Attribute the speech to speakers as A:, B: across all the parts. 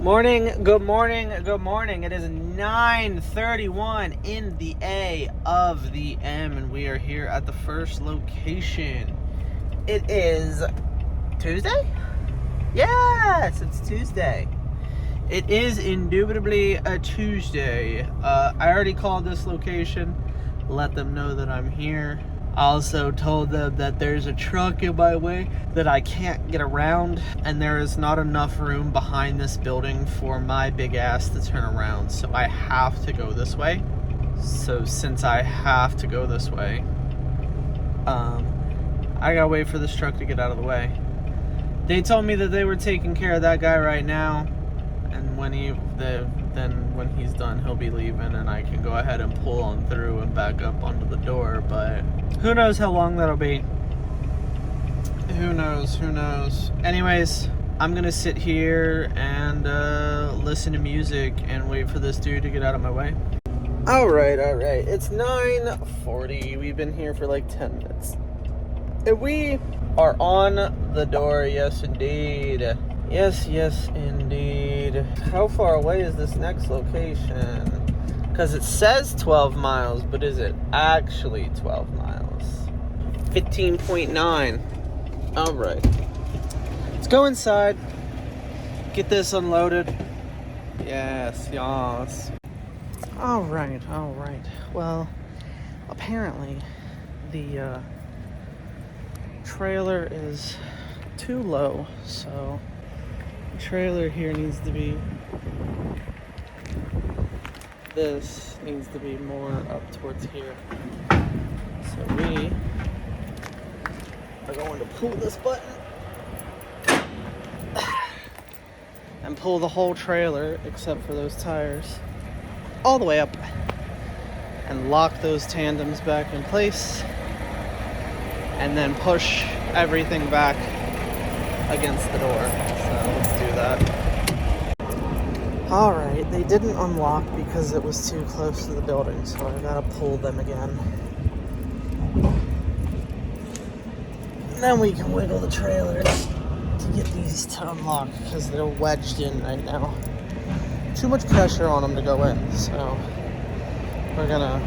A: Morning, good morning, good morning. It is 9:31 in the A of the M, and we are here at the first location. It is Tuesday? Yes, it's Tuesday. It is indubitably a Tuesday. I already called this location, let them know that I'm here. I also told them that there's a truck in my way that I can't get around, and there is not enough room behind this building for my big ass to turn around, so I have to go this way. So since I have to go this way, I gotta wait for this truck to get out of the way. They told me that they were taking care of that guy right now, and when he's done, he'll be leaving, and I can go ahead and pull on through and back up onto the door. But who knows how long that'll be? Who knows? Anyways, I'm gonna sit here and listen to music and wait for this dude to get out of my way. All right. It's 9:40. We've been here for like 10 minutes. And we are on the door. Yes, indeed. Yes, indeed. How far away is this next location? Because it says 12 miles, but is it actually 12 miles? 15.9. All right. Let's go inside. Get this unloaded. Yes. All right. Well, apparently the trailer is too low, so the trailer here needs to be, this needs to be more up towards here. So we are going to pull this button and pull the whole trailer except for those tires all the way up and lock those tandems back in place, and then push everything back against the door. So let's do that. Alright, they didn't unlock because it was too close to the building, so I gotta pull them again. And then we can wiggle the trailers to get these to unlock because they're wedged in right now. Too much pressure on them to go in, so we're gonna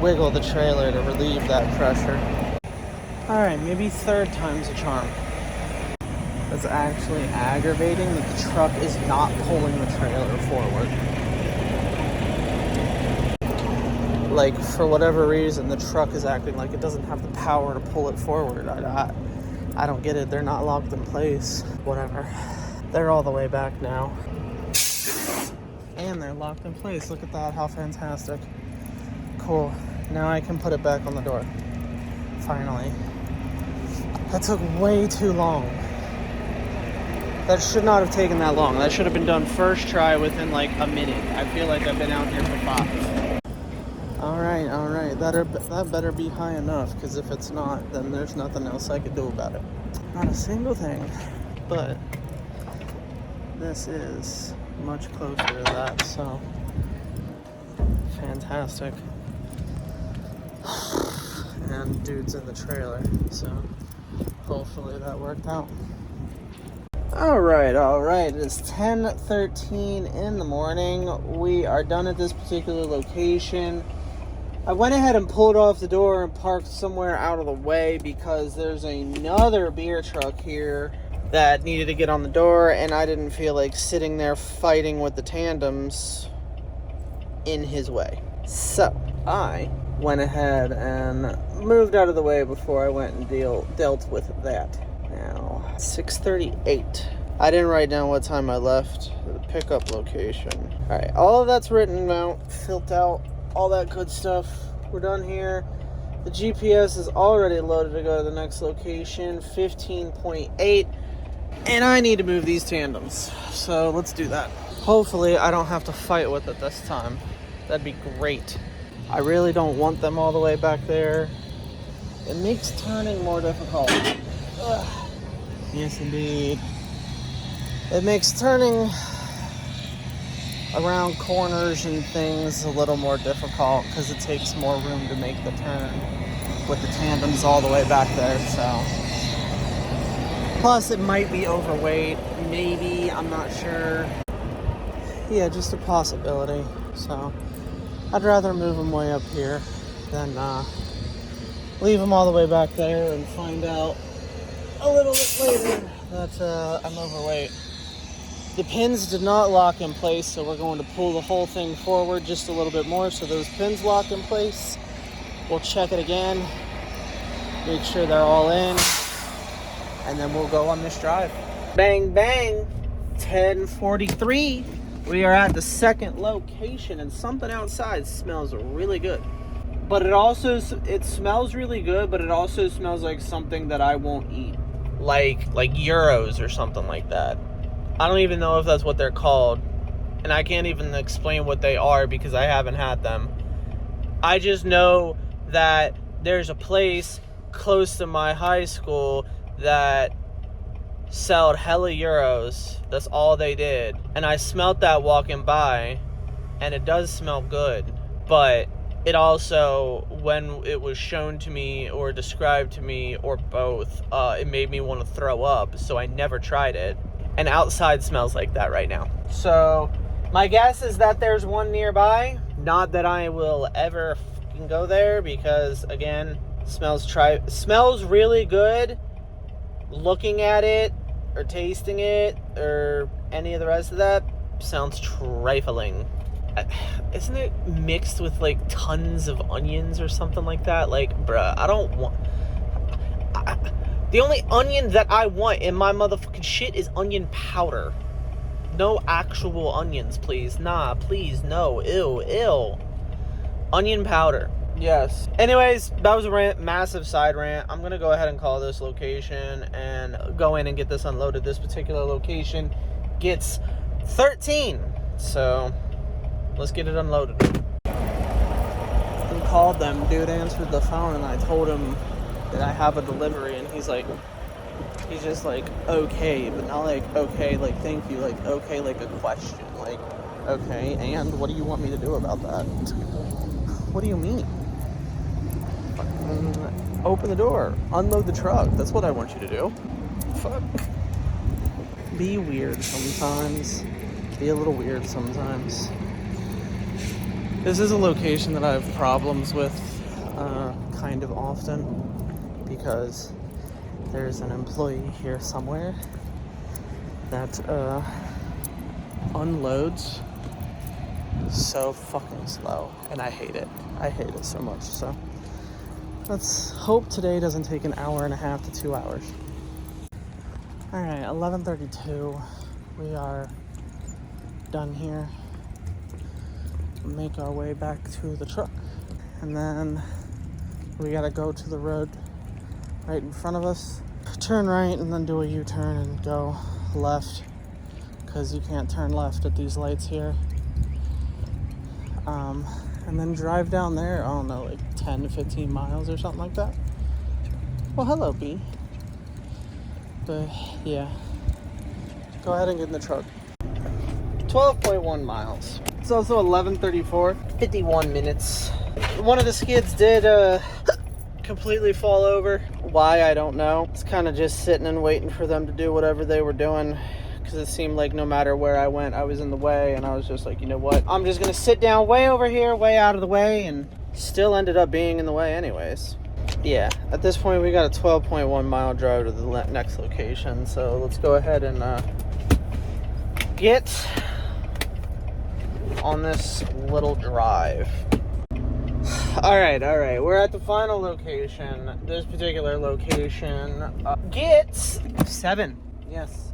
A: wiggle the trailer to relieve that pressure. Alright, maybe third time's a charm. That's actually aggravating that the truck is not pulling the trailer forward. Like, for whatever reason, the truck is acting like it doesn't have the power to pull it forward. I don't get it. They're not locked in place. Whatever. They're all the way back now. And they're locked in place. Look at that. How fantastic. Cool. Now I can put it back on the door. Finally. That took way too long. That should not have taken that long. That should have been done first try within like a minute. I feel like I've been out here for 5. Alright. That better be high enough, because if it's not, then there's nothing else I could do about it. Not a single thing. But this is much closer to that, so fantastic. And dude's in the trailer, so hopefully that worked out. Alright, it's 10:13 in the morning. We are done at this particular location. I went ahead and pulled off the door and parked somewhere out of the way because there's another beer truck here that needed to get on the door, and I didn't feel like sitting there fighting with the tandems in his way. So I went ahead and moved out of the way before I went and dealt with that. Now, 6:38. I didn't write down what time I left the pickup location. Alright, all of that's written out, filled out, all that good stuff. We're done here. The GPS is already loaded to go to the next location, 15.8. And I need to move these tandems. So let's do that. Hopefully I don't have to fight with it this time. That'd be great. I really don't want them all the way back there. It makes turning more difficult. Ugh. Yes, indeed. It makes turning around corners and things a little more difficult because it takes more room to make the turn with the tandems all the way back there, so. Plus, it might be overweight. Maybe, I'm not sure. yeah, just a possibility. So I'd rather move them way up here than leave them all the way back there and find out a little bit later that I'm overweight. The pins did not lock in place, so we're going to pull the whole thing forward just a little bit more so those pins lock in place. We'll check it again, make sure they're all in, and then we'll go on this drive. Bang, bang, 10:43. We are at the second location, and something outside smells really good. But it smells really good, but it also smells like something that I won't eat. Like Euros or something like that. I don't even know if that's what they're called. And I can't even explain what they are because I haven't had them. I just know that there's a place close to my high school that sold hella Euros. That's all they did. And I smelt that walking by, and it does smell good. But it also, when it was shown to me or described to me or both, it made me want to throw up. So I never tried it. And outside smells like that right now. So my guess is that there's one nearby. Not that I will ever fucking go there because, again, smells really good. Looking at it or tasting it or any of the rest of that sounds trifling. Isn't it mixed with like tons of onions or something like that? Like, bruh, I don't want... The only onion that I want in my motherfucking shit is onion powder. No actual onions, please. Nah, please, no. Ew. Onion powder. Yes. Anyways, that was a rant, massive side rant. I'm going to go ahead and call this location and go in and get this unloaded. This particular location gets 13. So, let's get it unloaded. I called them. Dude answered the phone and I told him that I have a delivery, and he's just like, okay, but not like, okay, like, thank you, like, okay, like a question, like, okay, and what do you want me to do about that? What do you mean? Open the door, unload the truck, that's what I want you to do. Fuck. Be weird sometimes. Be a little weird sometimes. This is a location that I have problems with kind of often, because there's an employee here somewhere that unloads so fucking slow, and I hate it. I hate it so much. So let's hope today doesn't take an hour and a half to 2 hours. All right, 11:32. We are done here. Make our way back to the truck, and then we gotta go to the road right in front of us, turn right, and then do a U-turn and go left, because you can't turn left at these lights here. And then drive down there, I don't know, like 10 to 15 miles or something like that. Well, hello, B. But yeah, go ahead and get in the truck. 12.1 miles. It's also 11:34, 51 minutes. One of the skids did completely fall over. Why, I don't know. It's kind of just sitting and waiting for them to do whatever they were doing, because it seemed like no matter where I went, I was in the way, and I was just like, you know what? I'm just going to sit down way over here, way out of the way, and still ended up being in the way anyways. Yeah, at this point, we got a 12.1 mile drive to the next location, so let's go ahead and get on this little drive. All right. We're at the final location. This particular location gets 7. Yes.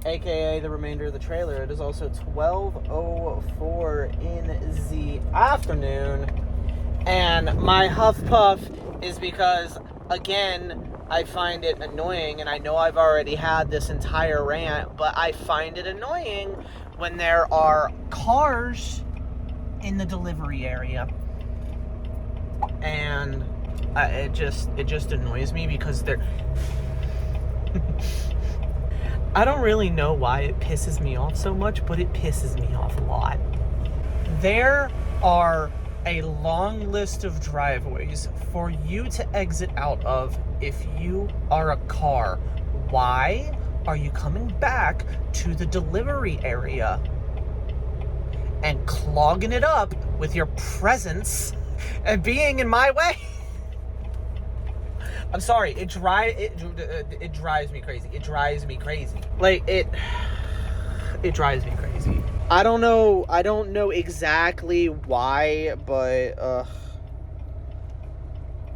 A: AKA the remainder of the trailer. It is also 12:04 in the afternoon. And my huff puff is because, again, I find it annoying, and I know I've already had this entire rant, but I find it annoying when there are cars in the delivery area. And it just annoys me because they're... I don't really know why it pisses me off so much, but it pisses me off a lot. There are a long list of driveways for you to exit out of if you are a car. Why are you coming back to the delivery area? and clogging it up with your presence and being in my way. I'm sorry, it drives me crazy. It drives me crazy. Like, it drives me crazy. I don't know exactly why, but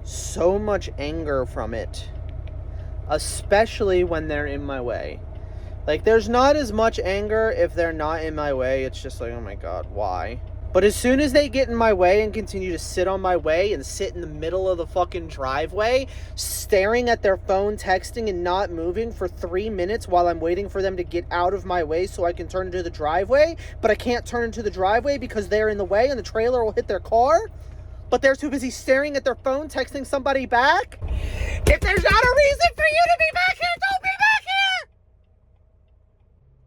A: so much anger from it, especially when they're in my way. Like, there's not as much anger if they're not in my way. It's just like, oh my God, why? But as soon as they get in my way and continue to sit on my way and sit in the middle of the fucking driveway, staring at their phone, texting and not moving for 3 minutes while I'm waiting for them to get out of my way so I can turn into the driveway, but I can't turn into the driveway because they're in the way and the trailer will hit their car, but they're too busy staring at their phone, texting somebody back. If there's not a reason for you to be back here, don't be back here!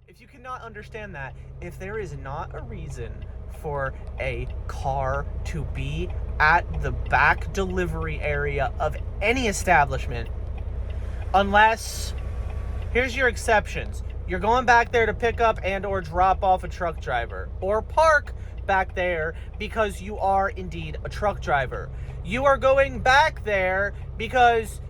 A: If you cannot understand that, if there is not a reason for a car to be at the back delivery area of any establishment, unless, here's your exceptions. You're going back there to pick up and or drop off a truck driver, or park back there because you are indeed a truck driver. You are going back there because,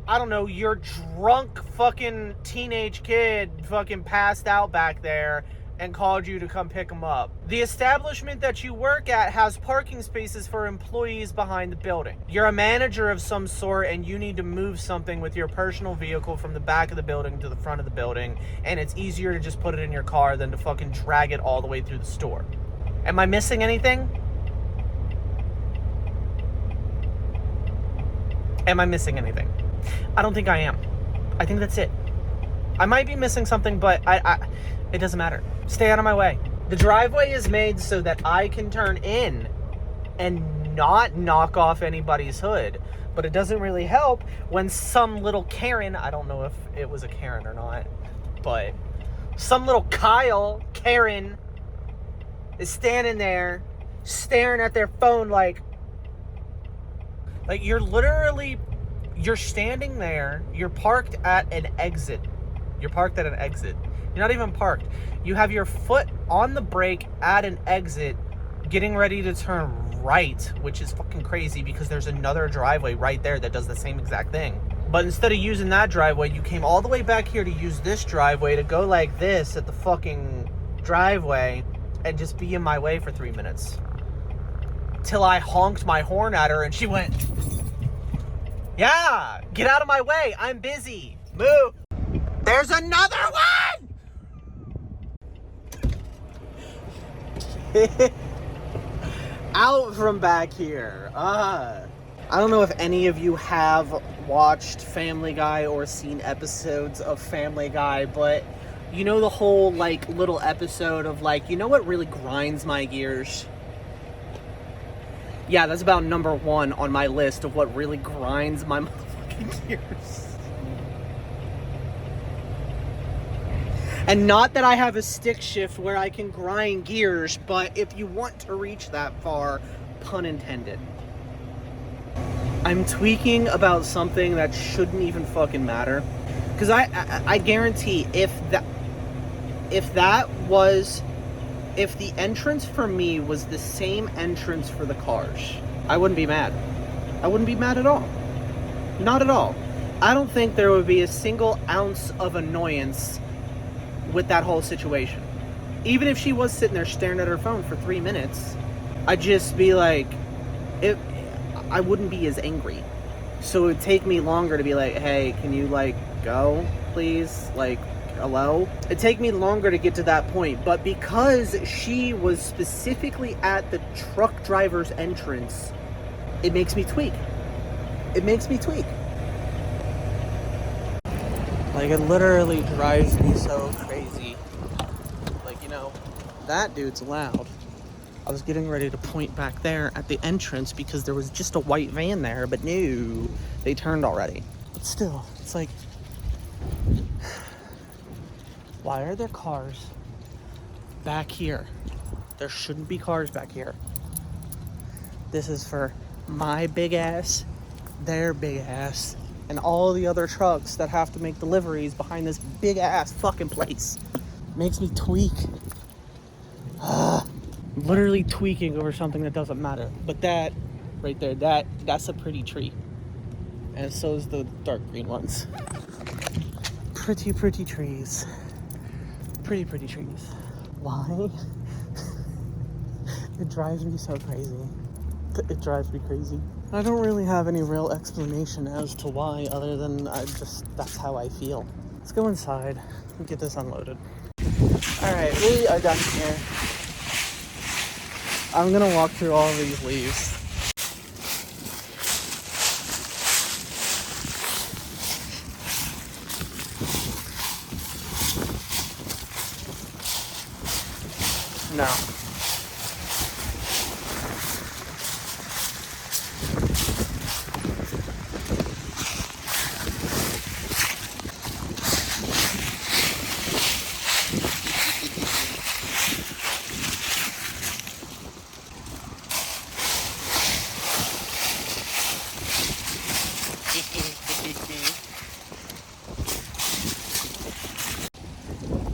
A: I don't know, your drunk fucking teenage kid fucking passed out back there and called you to come pick them up. The establishment that you work at has parking spaces for employees behind the building. You're a manager of some sort and you need to move something with your personal vehicle from the back of the building to the front of the building, and it's easier to just put it in your car than to fucking drag it all the way through the store. Am I missing anything? Am I missing anything? I don't think I am. I think that's it. I might be missing something, but it doesn't matter. Stay out of my way. The driveway is made so that I can turn in and not knock off anybody's hood. But it doesn't really help when some little Karen, I don't know if it was a Karen or not, but some little Karen is standing there staring at their phone like you're standing there, you're parked at an exit. You're not even parked. You have your foot on the brake at an exit, getting ready to turn right, which is fucking crazy because there's another driveway right there that does the same exact thing. But instead of using that driveway, you came all the way back here to use this driveway to go like this at the fucking driveway and just be in my way for 3 minutes. Till I honked my horn at her and she went, yeah, get out of my way. I'm busy. Move. There's another one! Out from back here. I don't know if any of you have watched Family Guy or seen episodes of Family Guy, but you know the whole like little episode of like, you know what really grinds my gears? Yeah, that's about number 1 on my list of what really grinds my motherfucking gears. And not that I have a stick shift where I can grind gears, but if you want to reach that far, pun intended. I'm tweaking about something that shouldn't even fucking matter. Because I guarantee if the entrance for me was the same entrance for the cars, I wouldn't be mad. I wouldn't be mad at all. Not at all. I don't think there would be a single ounce of annoyance with that whole situation. Even if she was sitting there staring at her phone for 3 minutes, I'd just be like, I wouldn't be as angry. So it would take me longer to be like, hey, can you like go, please? Like, hello? It'd take me longer to get to that point. But because she was specifically at the truck driver's entrance, it makes me tweak. Like, it literally drives me so crazy. Like, you know, that dude's loud. I was getting ready to point back there at the entrance because there was just a white van there, but no, they turned already. But still, it's like, why are there cars back here? There shouldn't be cars back here. This is for my big ass, their big ass, and all the other trucks that have to make deliveries behind this big ass fucking place. Makes me tweak. literally tweaking over something that doesn't matter. But that right there, that's a pretty tree. And so is the dark green ones. Pretty trees. Pretty trees. Why? It drives me so crazy. It drives me crazy. I don't really have any real explanation as to why, other than that's how I feel. Let's go inside and get this unloaded. Alright, we are done here. I'm gonna walk through all of these leaves. No.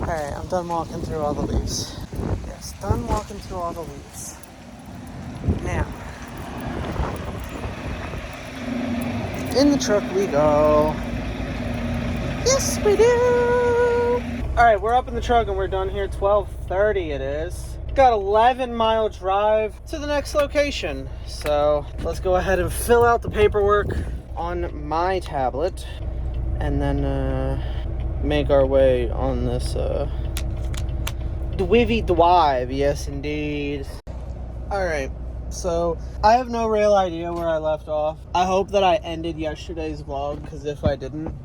A: Alright, I'm done walking through all the leaves. Yes, done walking through all the leaves. Now, in the truck we go. Yes, we do! Alright, we're up in the truck and we're done here. 12:30 it is. Got 11-mile drive to the next location. So, let's go ahead and fill out the paperwork on my tablet. And then, make our way on this, Dwivy Dwive. Yes, indeed. Alright, so I have no real idea where I left off. I hope that I ended yesterday's vlog, because if I didn't,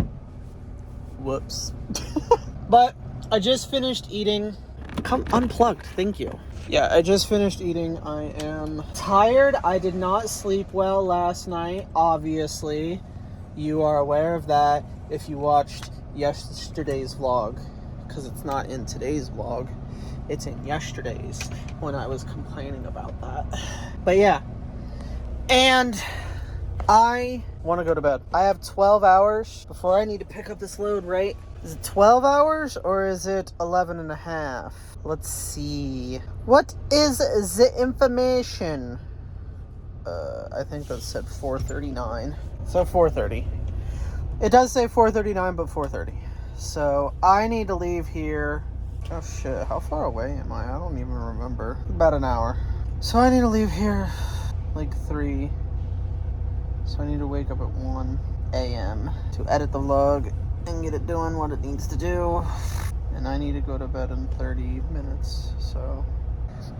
A: whoops. But I just finished eating. Come unplugged, thank you. Yeah, I just finished eating. I am tired. I did not sleep well last night, obviously. You are aware of that if you watched yesterday's vlog, because it's not in today's vlog. It's in yesterday's when I was complaining about that. But yeah. And I want to go to bed. I have 12 hours before I need to pick up this load, right? Is it 12 hours or is it 11 and a half? Let's see. What is the information? I think that said 4:39. So 4:30. It does say 4:39, but 4:30. So I need to leave here. Oh shit, how far away am I? I don't even remember. About an hour. So I need to leave here like 3. So I need to wake up at 1 a.m. to edit the vlog and get it doing what it needs to do. And I need to go to bed in 30 minutes, so.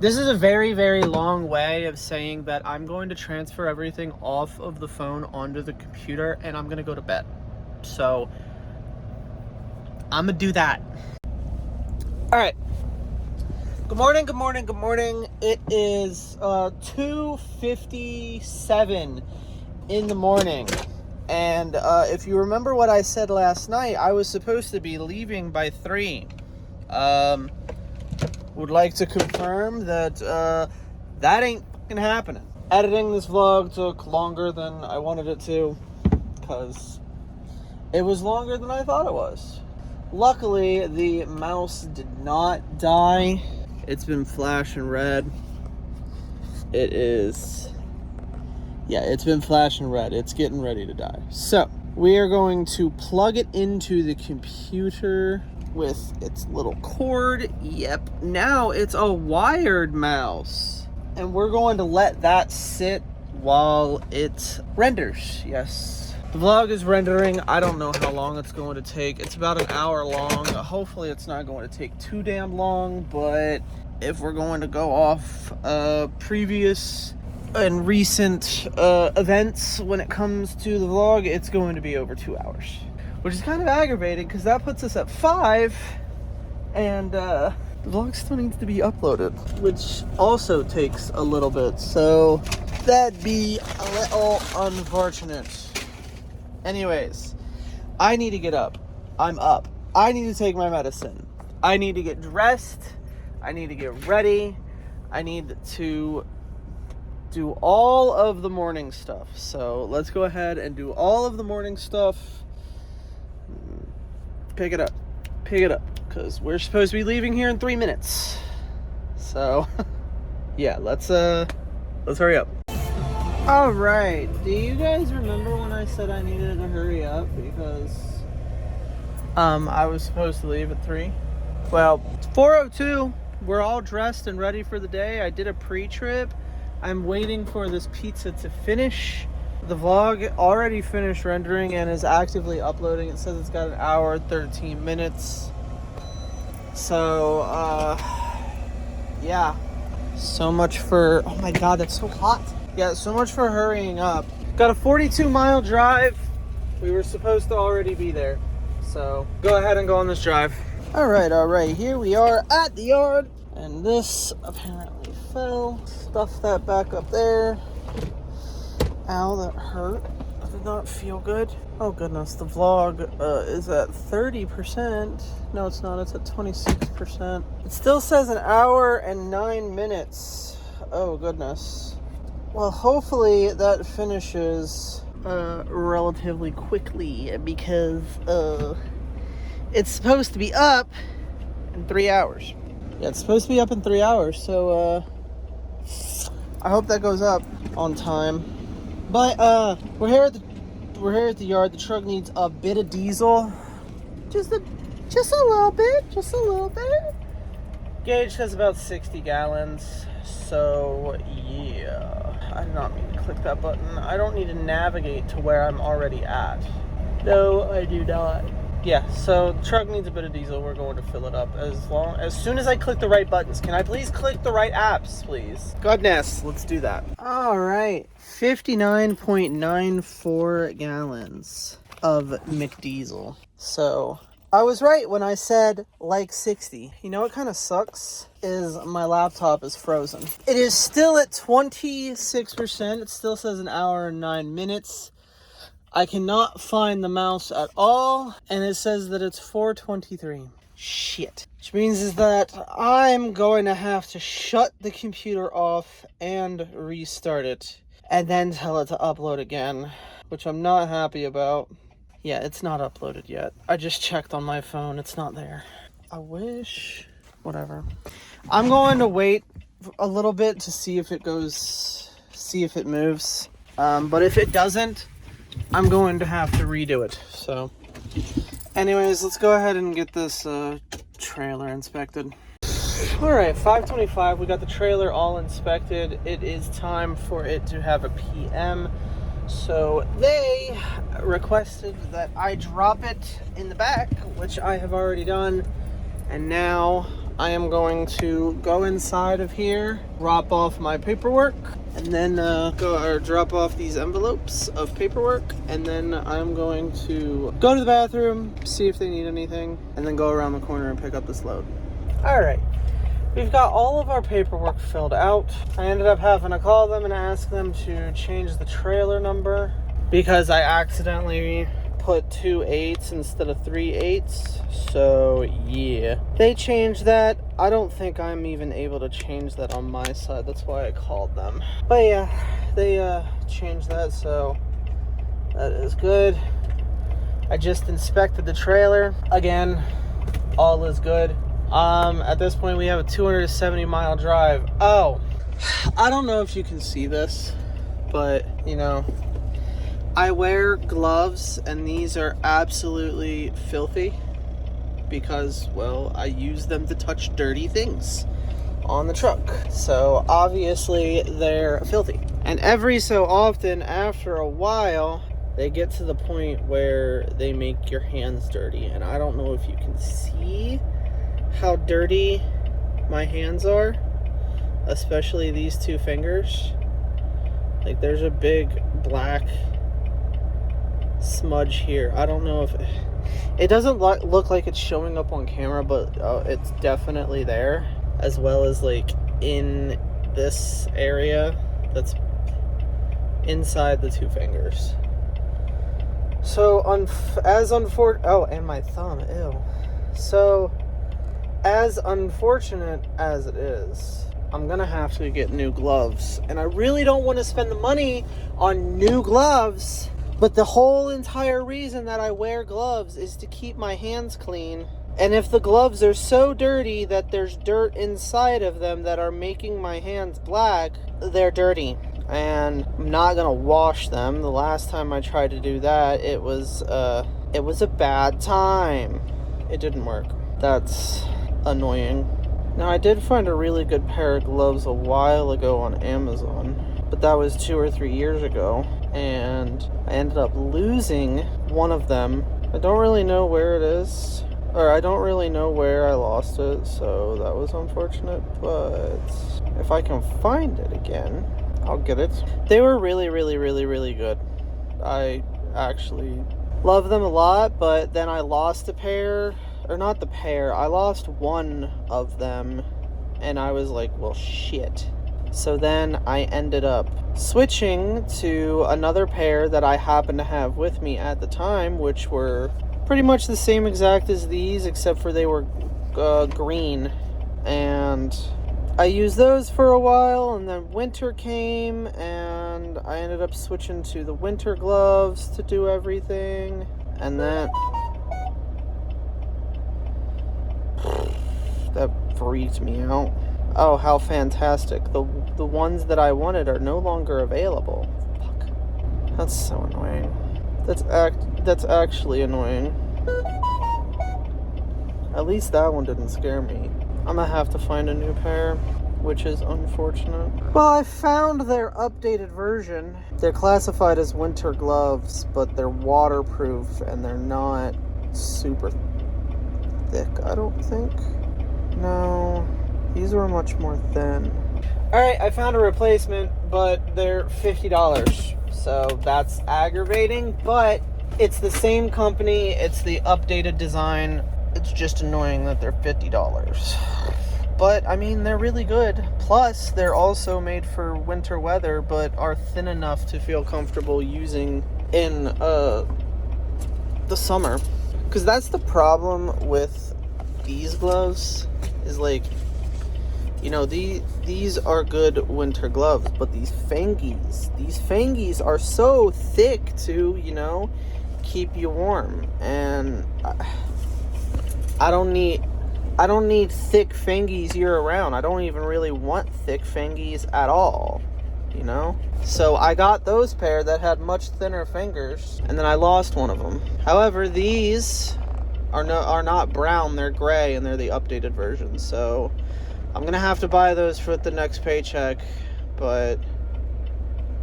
A: This is a very, very long way of saying that I'm going to transfer everything off of the phone onto the computer and I'm going to go to bed. So, I'm going to do that. Alright. Good morning, good morning, good morning. It is 2:57 in the morning. And if you remember what I said last night, I was supposed to be leaving by 3. Would like to confirm that that ain't fucking happening. Editing this vlog took longer than I wanted it to, because it was longer than I thought it was. Luckily, the mouse did not die. It's been flashing red. It is... yeah, it's been flashing red. It's getting ready to die. So, we are going to plug it into the computer with its little cord. Yep, now it's a wired mouse. And we're going to let that sit while it renders. Yes. The vlog is rendering. I don't know how long it's going to take. It's about an hour long. Hopefully it's not going to take too damn long, but if we're going to go off previous and recent events when it comes to the vlog, it's going to be over 2 hours, which is kind of aggravating because that puts us at 5, and the vlog still needs to be uploaded, which also takes a little bit, so that'd be a little unfortunate. Anyways, I need to get up. I'm up. I need to take my medicine. I need to get dressed. I need to get ready. I need to do all of the morning stuff. So let's go ahead and do all of the morning stuff. Pick it up, because we're supposed to be leaving here in 3 minutes. So yeah, let's hurry up. All right, do you guys remember when I said I needed to hurry up because I was supposed to leave at 3? Well, it's 4:02. We're all dressed and ready for the day. I did a pre-trip. I'm waiting for this pizza to finish. The vlog already finished rendering and is actively uploading. It says it's got 1 hour, 13 minutes. So, yeah. So much for, oh my God, that's so hot. Yeah, so much for hurrying up. Got a 42-mile drive. We were supposed to already be there. So, go ahead and go on this drive. All right. Here we are at the yard. And this apparently fell. Stuff that back up there. Ow, that hurt. I did not feel good. Oh goodness, the vlog is at 30%. No, it's not. It's at 26%. It still says 1 hour and 9 minutes. Oh goodness. Well, hopefully that finishes relatively quickly because it's supposed to be up in 3 hours. Yeah, it's supposed to be up in 3 hours, so I hope that goes up on time. But we're here at the yard. The truck needs a bit of diesel, just a little bit. Gauge has about 60 gallons. So yeah, I did not mean to click that button. I don't need to navigate to where I'm already at. No, I do not. Yeah, so the truck needs a bit of diesel. We're going to fill it up as soon as I click the right buttons. Can I please click the right apps, please? Goodness, let's do that. All right, 59.94 gallons of McDiesel. So I was right when I said like 60. You know what kind of sucks is my laptop is frozen. It is still at 26%. It still says 1 hour and 9 minutes. I cannot find the mouse at all, and it says that it's 4:23. Shit. Which means is that I'm going to have to shut the computer off and restart it, and then tell it to upload again, which I'm not happy about. Yeah, it's not uploaded yet. I just checked on my phone. It's not there. I wish. Whatever. I'm going to wait a little bit to see if it moves. But if it doesn't, I'm going to have to redo it. So, anyways, let's go ahead and get this trailer inspected. All right, 5:25. We got the trailer all inspected. It is time for it to have a PM. So they requested that I drop it in the back, which I have already done. And now I am going to go inside of here, drop off my paperwork, and then drop off these envelopes of paperwork. And then I'm going to go to the bathroom, see if they need anything, and then go around the corner and pick up this load. All right. We've got all of our paperwork filled out. I ended up having to call them and ask them to change the trailer number because I accidentally put 2 8s instead of 3 8s. So yeah, they changed that. I don't think I'm even able to change that on my side. That's why I called them. But yeah, they changed that, so that is good. I just inspected the trailer again. All is good. At this point we have a 270-mile drive. Oh, I don't know if you can see this, but you know, I wear gloves and these are absolutely filthy because, well, I use them to touch dirty things on the truck. So obviously they're filthy. And every so often, after a while, they get to the point where they make your hands dirty. And I don't know if you can see how dirty my hands are, especially these 2 fingers. Like, there's a big black smudge here. I don't know if it doesn't look like it's showing up on camera, but it's definitely there, as well as like in this area that's inside the 2 fingers. So and my thumb, ew. So as unfortunate as it is, I'm gonna have to get new gloves, and I really don't want to spend the money on new gloves, but the whole entire reason that I wear gloves is to keep my hands clean And if the gloves are so dirty that there's dirt inside of them that are making my hands black, they're dirty. And I'm not gonna wash them. The last time I tried to do that, it was a bad time. It didn't work. That's annoying. Now, I did find a really good pair of gloves a while ago on Amazon, but that was 2 or 3 years ago, and I ended up losing one of them. I don't really know where it is, or I don't really know where I lost it, so that was unfortunate, but if I can find it again, I'll get it. They were really, really, really, really good. I actually love them a lot, but then I lost a pair. Or not the pair, I lost one of them, and I was like, well, shit. So then I ended up switching to another pair that I happened to have with me at the time, which were pretty much the same exact as these, except for they were green. And I used those for a while, and then winter came, and I ended up switching to the winter gloves to do everything, and then that freaked me out. Oh, how fantastic. The ones that I wanted are no longer available. Fuck. That's so annoying. That's actually annoying. At least that one didn't scare me. I'm gonna have to find a new pair, which is unfortunate. Well, I found their updated version. They're classified as winter gloves, but they're waterproof and they're not super thick, I don't think. No, these were much more thin. Alright, I found a replacement, but they're $50. So that's aggravating, but it's the same company, it's the updated design. It's just annoying that they're $50. But, I mean, they're really good. Plus, they're also made for winter weather, but are thin enough to feel comfortable using in the summer. Because that's the problem with these gloves, is like, you know, these are good winter gloves, but these fangies are so thick to, you know, keep you warm. And I don't need thick fangies year round. I don't even really want thick fangies at all, you know? So I got those pair that had much thinner fingers, and then I lost one of them. However, these are not brown, they're gray, and they're the updated version. So I'm gonna have to buy those for the next paycheck, but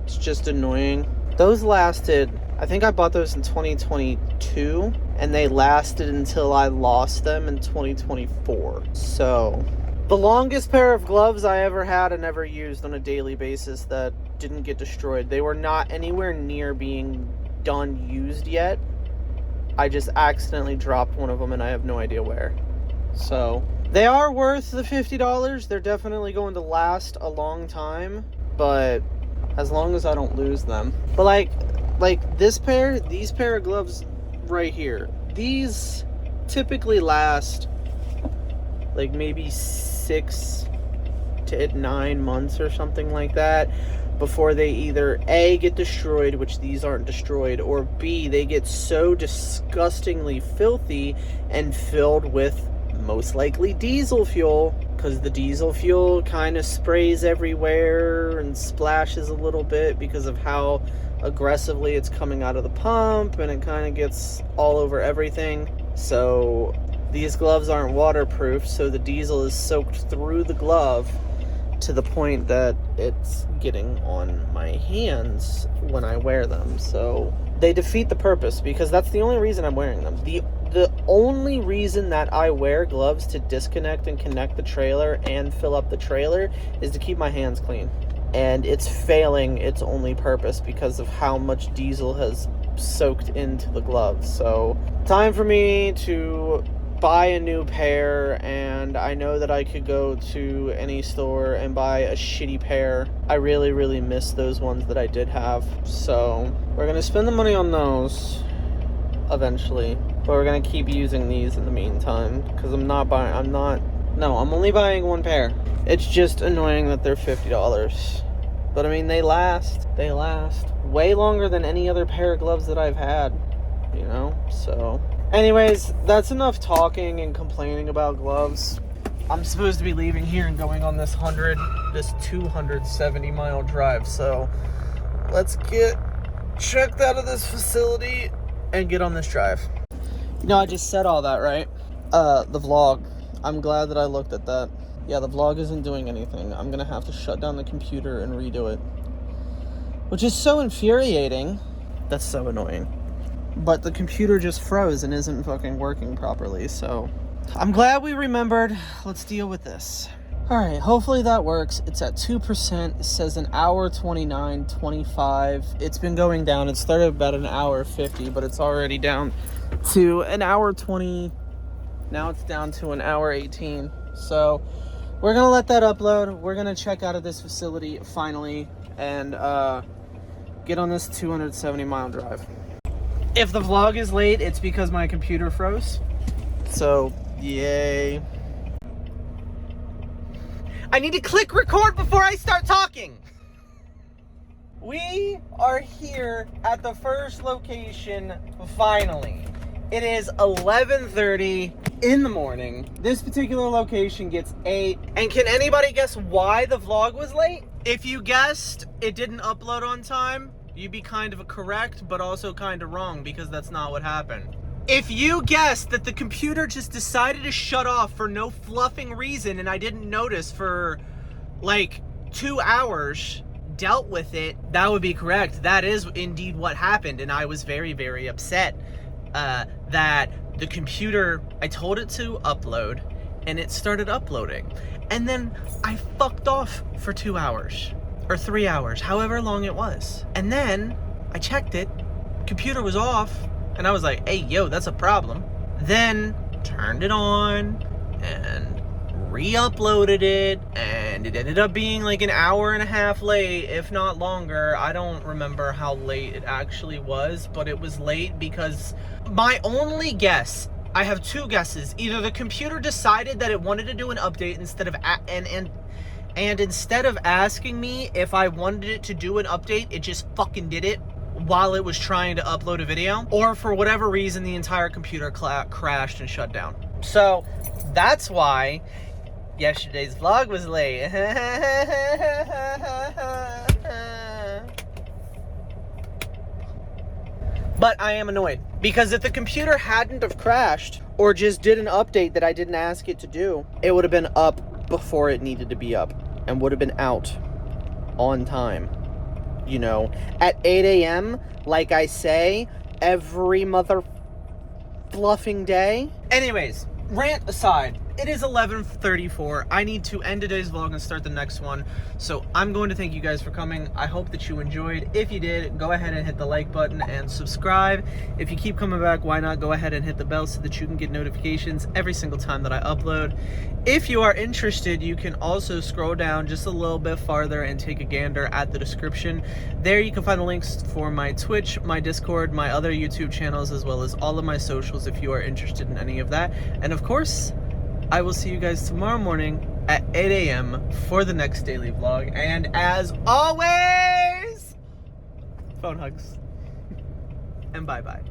A: it's just annoying. Those lasted, I think I bought those in 2022, and they lasted until I lost them in 2024. So the longest pair of gloves I ever had and ever used on a daily basis that didn't get destroyed, they were not anywhere near being done used yet. I just accidentally dropped one of them and I have no idea where. So they are worth the $50. They're definitely going to last a long time, but as long as I don't lose them. But like these pair of gloves right here, these typically last like maybe 6 to 9 months or something like that before they either A, get destroyed, which these aren't destroyed, or B, they get so disgustingly filthy and filled with most likely diesel fuel, because the diesel fuel kind of sprays everywhere and splashes a little bit because of how aggressively it's coming out of the pump, and it kind of gets all over everything. So these gloves aren't waterproof, so the diesel is soaked through the glove to the point that it's getting on my hands when I wear them. So they defeat the purpose, because that's the only reason I'm wearing them. The only reason that I wear gloves to disconnect and connect the trailer and fill up the trailer is to keep my hands clean. And it's failing its only purpose because of how much diesel has soaked into the gloves. So time for me to buy a new pair, and I know that I could go to any store and buy a shitty pair. I really, really miss those ones that I did have. So we're gonna spend the money on those eventually, but we're gonna keep using these in the meantime, because I'm only buying one pair. It's just annoying that they're $50. But I mean, they last way longer than any other pair of gloves that I've had, you know? So Anyways, that's enough talking and complaining about gloves. I'm supposed to be leaving here and going on this 270 mile drive. So let's get checked out of this facility and get on this drive. You know, I just said all that, right? The vlog. I'm glad that I looked at that. Yeah, the vlog isn't doing anything. I'm gonna have to shut down the computer and redo it. Which is so infuriating. That's so annoying. But the computer just froze and isn't fucking working properly, so I'm glad we remembered. Let's deal with this. Alright, hopefully that works. It's at 2%. It says an hour 29:25. It's been going down. It started about an hour 50, but it's already down to an hour 20. Now it's down to an hour 18. So we're gonna let that upload. We're gonna check out of this facility finally and get on this 270 mile drive. If the vlog is late, it's because my computer froze. So, yay. I need to click record before I start talking. We are here at the first location, finally. It is 11:30 in the morning. This particular location gets 8. And can anybody guess why the vlog was late? If you guessed it didn't upload on time, you'd be kind of correct, but also kind of wrong, because that's not what happened. If you guessed that the computer just decided to shut off for no fluffing reason and I didn't notice for like 2 hours, dealt with it, that would be correct. That is indeed what happened, and I was very, very upset that the computer, I told it to upload, and it started uploading. And then I fucked off for 2 hours, or 3 hours, however long it was. And then I checked it, computer was off, and I was like, hey, yo, that's a problem. Then turned it on and re-uploaded it, and it ended up being like an hour and a half late, if not longer. I don't remember how late it actually was, but it was late because my only guess, I have 2 guesses. Either the computer decided that it wanted to do an update instead of and instead of asking me if I wanted it to do an update, it just fucking did it while it was trying to upload a video, or for whatever reason the entire computer crashed and shut down. So that's why yesterday's vlog was late. But I am annoyed because if the computer hadn't have crashed or just did an update that I didn't ask it to do, it would have been up before it needed to be up and would have been out on time. You know, at 8 a.m., like I say, every mother fluffing day. Anyways, rant aside, it is 11:34. I need to end today's vlog and start the next one. So I'm going to thank you guys for coming. I hope that you enjoyed. If you did, go ahead and hit the like button and subscribe. If you keep coming back, why not go ahead and hit the bell so that you can get notifications every single time that I upload. If you are interested, you can also scroll down just a little bit farther and take a gander at the description. There you can find the links for my Twitch, my Discord, my other YouTube channels, as well as all of my socials if you are interested in any of that. And of course, I will see you guys tomorrow morning at 8 a.m. for the next daily vlog. And as always, phone hugs. And bye-bye.